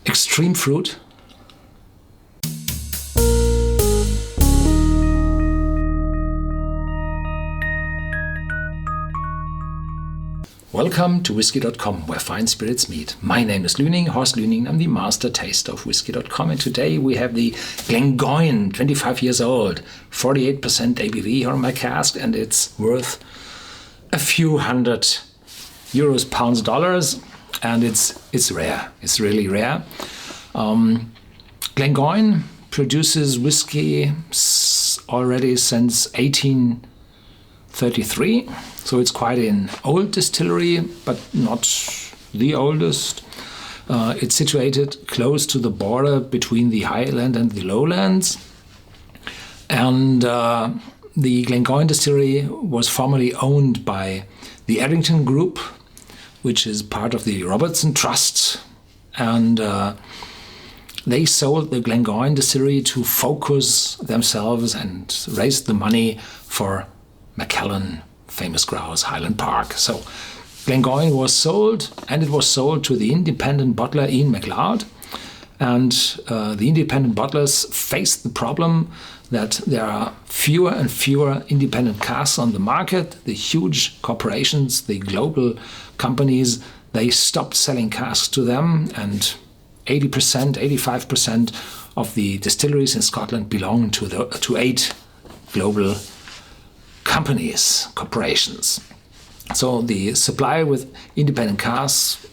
extreme fruit. Welcome to Whisky.com, where fine spirits meet. My name is Horst Lüning. I'm the master taster of Whisky.com, and today we have the Glengoyne, 25 years old, 48% ABV here on my cask, and it's worth a few hundred euros, pounds, dollars, and it's rare. It's really rare. Glengoyne produces whiskey already since 1833. So it's quite an old distillery, but not the oldest. It's situated close to the border between the highland and the lowlands. And the Glengoyne distillery was formerly owned by the Errington Group, which is part of the Robertson Trust. And they sold the Glengoyne distillery to focus themselves and raise the money for Macallan famous grouse, Highland Park. So Glengoyne was sold, and it was sold to the independent bottler Ian MacLeod. And the independent bottlers faced the problem that there are fewer and fewer independent casks on the market. The huge corporations, the global companies, they stopped selling casks to them, and 80%, 85% of the distilleries in Scotland belong to 8 global companies, corporations. So the supply with independent casks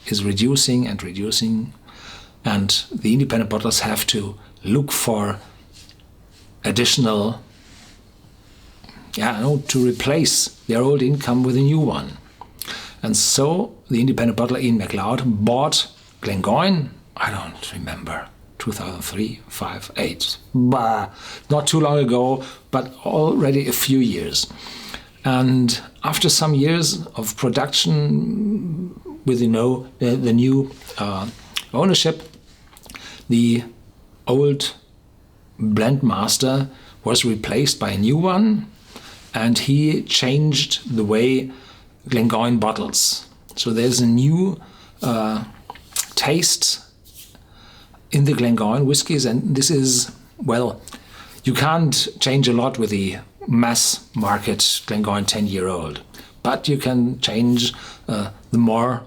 is reducing, and the independent bottlers have to look for additional, to replace their old income with a new one. And so the independent bottler Ian MacLeod bought Glengoyne, I don't remember, 2003, 5, 8, not too long ago, but already a few years. And after some years of production with the new ownership, the old blend master was replaced by a new one, and he changed the way Glengoyne bottles. So there's a new taste in the Glengoyne whiskies, and this is, you can't change a lot with the mass market Glengoyne 10-year-old, but you can change the more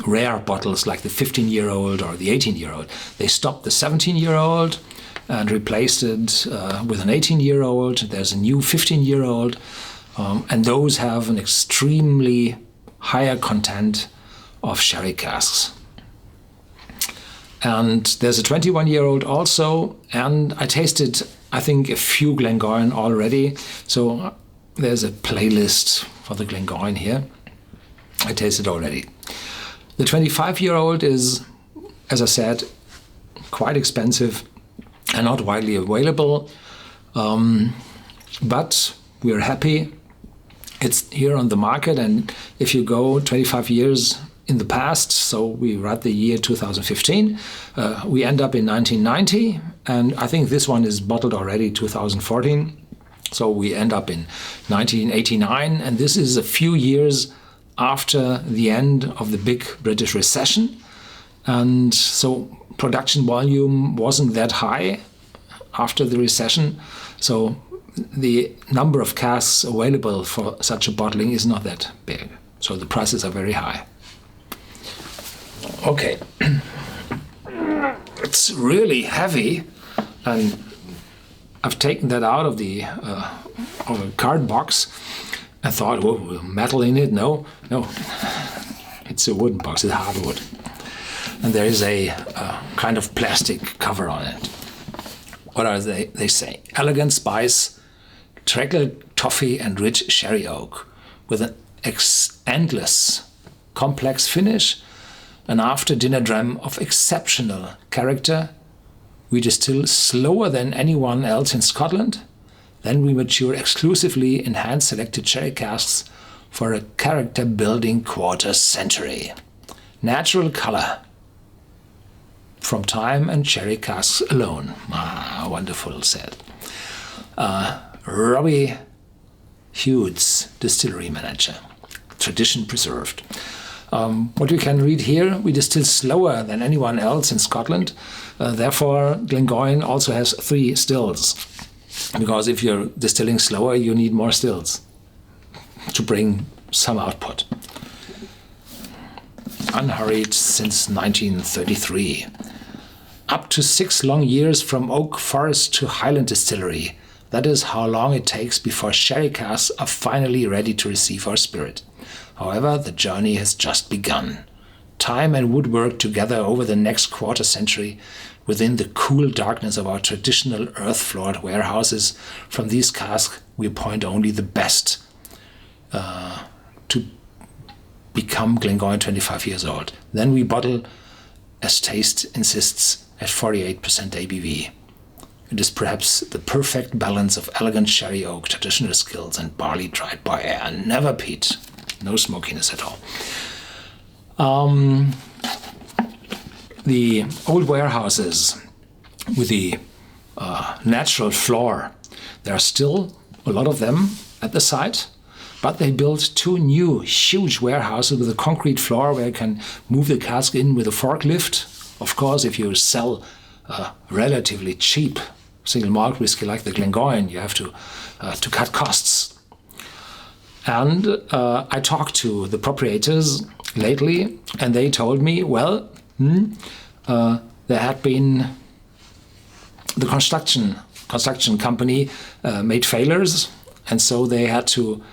rare bottles like the 15-year-old or the 18-year-old. They stopped the 17-year-old and replaced it with an 18-year-old. There's a new 15-year-old, and those have an extremely higher content of sherry casks. And there's a 21-year-old also, and I tasted, I think, a few Glengoyne already. So there's a playlist for the Glengoyne here. I tasted already. The 25-year-old is, as I said, quite expensive and not widely available. But we're happy it's here on the market, and if you go 25 years in the past, so we read the year 2015, we end up in 1990, and I think this one is bottled already 2014, so we end up in 1989, and this is a few years after the end of the big British recession, and so production volume wasn't that high after the recession, so the number of casks available for such a bottling is not that big, so the prices are very high. Okay, it's really heavy, and I've taken that out of the of a card box. I thought, metal in it? No, it's a wooden box, it's hardwood, and there is a kind of plastic cover on it. What are they? They say elegant spice, treacle toffee, and rich sherry oak, with an endless, complex finish. An after-dinner dram of exceptional character. We distill slower than anyone else in Scotland. Then we mature exclusively in hand-selected sherry casks for a character-building quarter century. Natural color from time and sherry casks alone. Wonderful said. Robbie Hughes, distillery manager. Tradition preserved. What we can read here, we distill slower than anyone else in Scotland. Therefore, Glengoyne also has 3 stills. Because if you're distilling slower, you need more stills to bring some output. Unhurried since 1933. Up to 6 long years from oak forest to Highland distillery. That is how long it takes before sherry casks are finally ready to receive our spirit. However, the journey has just begun. Time and wood work together over the next quarter century within the cool darkness of our traditional earth-floored warehouses. From these casks, we appoint only the best to become Glengoyne 25 years old. Then we bottle as taste insists at 48% ABV. It is perhaps the perfect balance of elegant sherry oak, traditional skills, and barley dried by air. Never peat. No smokiness at all. The old warehouses with the natural floor, there are still a lot of them at the site, but they built 2 new huge warehouses with a concrete floor where you can move the cask in with a forklift. Of course, if you sell relatively cheap single malt whiskey like the Glengoyne, you have to cut costs. And I talked to the proprietors lately, and they told me, well, there had been the construction company made failures, and so they had to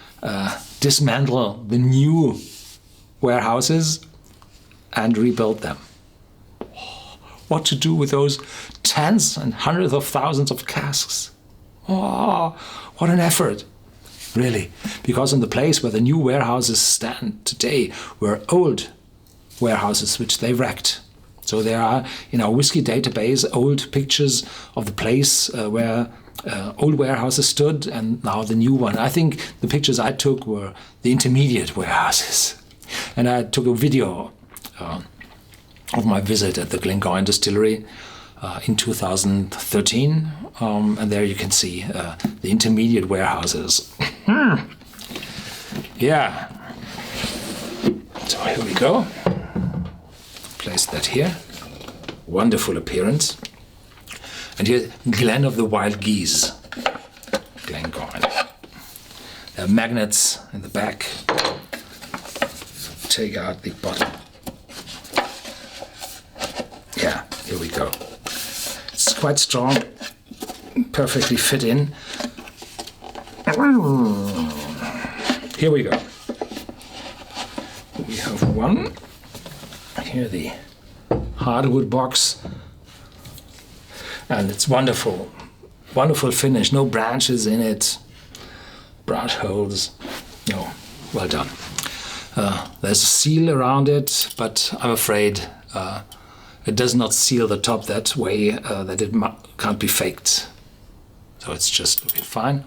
dismantle the new warehouses and rebuild them. What to do with those tens and hundreds of thousands of casks? Oh, what an effort, really. Because in the place where the new warehouses stand today were old warehouses which they wrecked. So there are in our whiskey database old pictures of the place where old warehouses stood and now the new one. I think the pictures I took were the intermediate warehouses. And I took a video of my visit at the Glengoyne Distillery in 2013, and there you can see the intermediate warehouses. Yeah. So here we go. Place that here. Wonderful appearance. And here, Glen of the Wild Geese. Glengoyne. There are magnets in the back. Take out the bottle. Yeah, here we go. It's quite strong, perfectly fit in. Here we go. We have one. Here the hardwood box. And it's wonderful. Wonderful finish. No branches in it. Branch holes. No, well done. There's a seal around it, but I'm afraid it does not seal the top that way that it can't be faked. So it's just looking fine.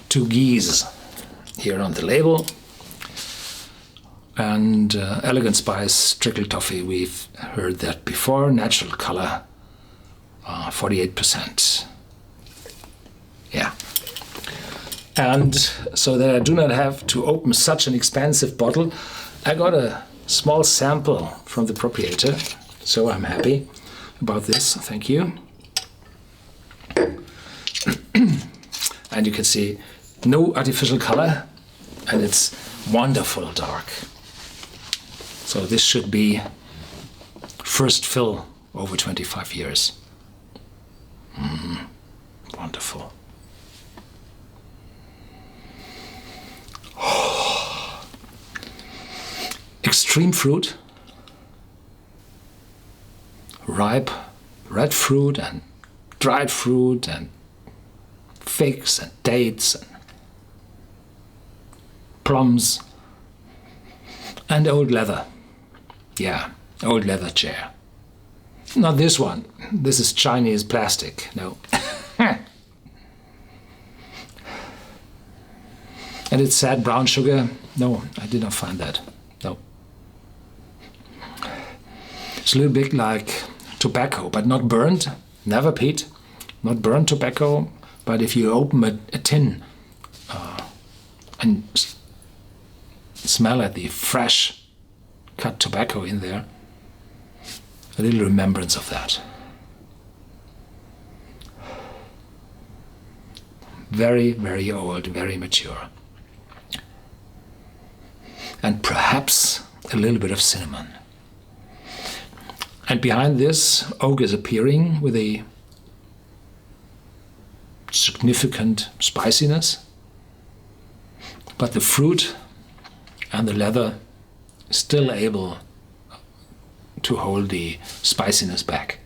2 geese here on the label. And Elegant Spice, Trickle Toffee, we've heard that before. Natural color, 48%. Yeah. And so that I do not have to open such an expensive bottle, I got a small sample from the proprietor. So I'm happy about this, thank you. And you can see no artificial color, and it's wonderful dark. So this should be first fill over 25 years. Wonderful. Extreme fruit. Ripe red fruit and dried fruit and figs and dates and plums and old leather. Yeah, old leather chair. Not this one. This is Chinese plastic. No. And it's sad brown sugar. No, I did not find that. No. It's a little bit like tobacco, but not burnt. Never peat. Not burnt tobacco. But if you open a tin and smell at the fresh cut tobacco in there. A little remembrance of that. Very, very old, very mature. And perhaps a little bit of cinnamon. And behind this, oak is appearing with a significant spiciness. But the fruit and the leather still able to hold the spiciness back.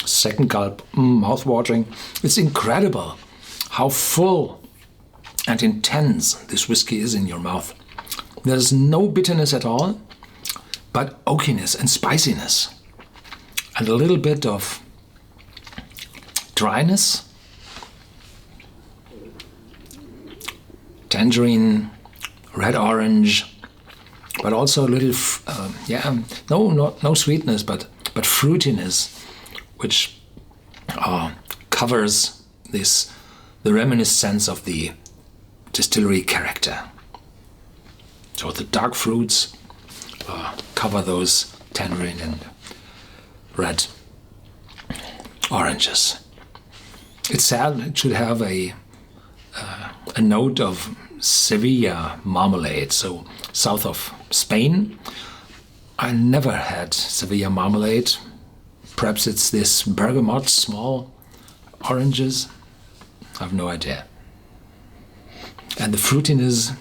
Second gulp, mouth-watering. It's incredible how full and intense this whiskey is in your mouth. There's no bitterness at all, but oakiness and spiciness. And a little bit of dryness. Tangerine, red orange, but also a little, no sweetness, but fruitiness, which covers the reminiscence of the distillery character. So the dark fruits cover those tangerine and red oranges. It's sad it should have a note of Sevilla marmalade, so south of Spain. I never had Sevilla marmalade. Perhaps it's this bergamot, small oranges. I have no idea. And the fruitiness,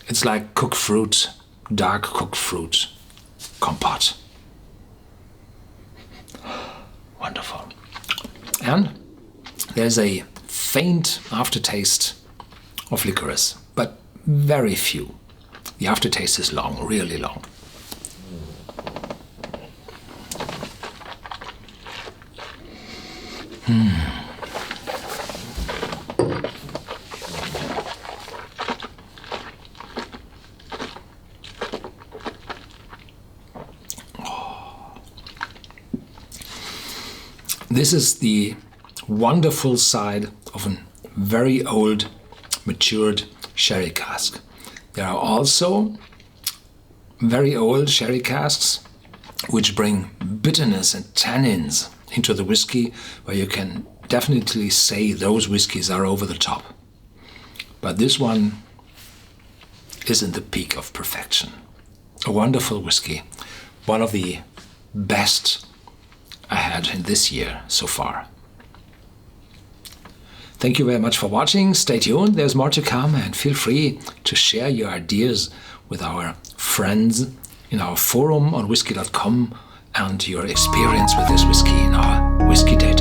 it's like cooked fruit, dark cooked fruit compote. Wonderful. And there's a faint aftertaste of licorice, but very few. The aftertaste is long, really long. This is the wonderful side of a very old, matured sherry cask. There are also very old sherry casks which bring bitterness and tannins into the whiskey, where you can definitely say those whiskies are over the top. But this one is in the peak of perfection. A wonderful whiskey, one of the best I had in this year so far. Thank you very much for watching. Stay tuned, there's more to come, and feel free to share your ideas with our friends in our forum on Whisky.com and your experience with this whiskey in our Whisky Day.